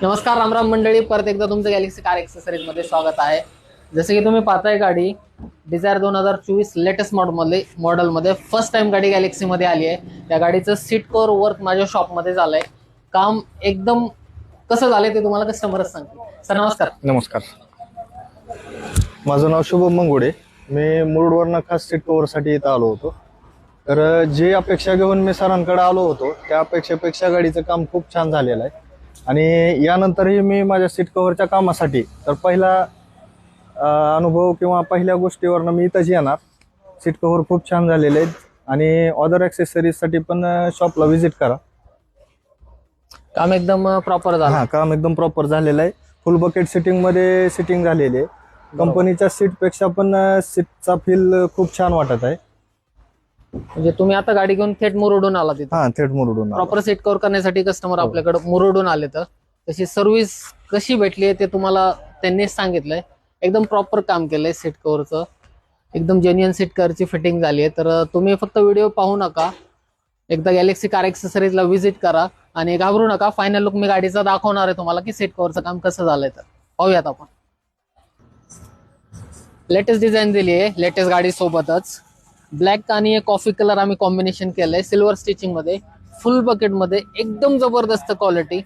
नमस्कार रामराम मंडळी, परत एकदा तुमचं गॅलेक्सी कार एक्सेसरीज मध्ये स्वागत आहे। जसे की तुम्ही पाहताय, गाडी डिझायर 2024 लेटेस्ट मॉडेल मध्ये फर्स्ट टाइम गाडी गॅलेक्सी मध्ये आली आहे। या गाडीचं सीट कव्हर वर्क माझ्या शॉप मध्ये झालंय। काम एकदम कसं झालंय ते तुम्हाला कस्टमरच सांगतील। सर नमस्कार। नमस्कार, माझं नाव शुभम मंगुडे। मी मुरुडवरनं खास सीट कव्हरसाठी इथं आलो होतो। तर जी अपेक्षा घेऊन मी सरांकडे आलो होतो त्या अपेक्षेपेक्षा गाडीचं काम खूप छान झालेलं आहे। आणि यानंतरही मी माझ्या सीट कव्हरच्या कामासाठी तर पहिला अनुभव किंवा पहिल्या गोष्टीवरनं मी इथंच येणार। सीट कव्हर खूप छान झालेले आहेत आणि अदर ॲक्सेसरीजसाठी पण शॉपला व्हिजिट करा। काम एकदम प्रॉपर झालं। हां, काम एकदम प्रॉपर झालेलं आहे। फुल बकेट सिटिंगमध्ये सिटिंग झालेली आहे। कंपनीच्या सीटपेक्षा पण सीटचा फील खूप छान वाटत आहे। म्हणजे तुम्ही आता गाडी घेऊन थेट मुरुडून आला तिथे? हां, थेट मुरुडून प्रॉपर सीट कव्हर करण्यासाठी कस्टमर आपल्याकडे मुरुडून आले, तर तशी सर्व्हिस कशी भेटली ते तुम्हाला त्यांनीच सांगितलंय। एकदम प्रॉपर काम केलंय सीट कव्हरचं, एकदम जेन्युइन सीट कव्हरची फिटिंग झाली आहे। तर तुम्ही फक्त व्हिडिओ पाहू नका, एकदा गॅलेक्सी कार एक्सेसरीजला व्हिजिट करा आणि घाबरू नका। फायनल लुक मी गाडीचा दाखवणार आहे तुम्हाला की सीट कव्हरचं काम कसं झालंय। तर पाहूयात आपण। लेटेस्ट डिझाईन दिली आहे लेटेस्ट गाडी सोबतच। ब्लॅक आणि कॉफी कलर आम्ही कॉम्बिनेशन केलंय सिल्वर स्टिचिंग मध्ये, फुल बकेट मध्ये, एकदम जबरदस्त क्वालिटी।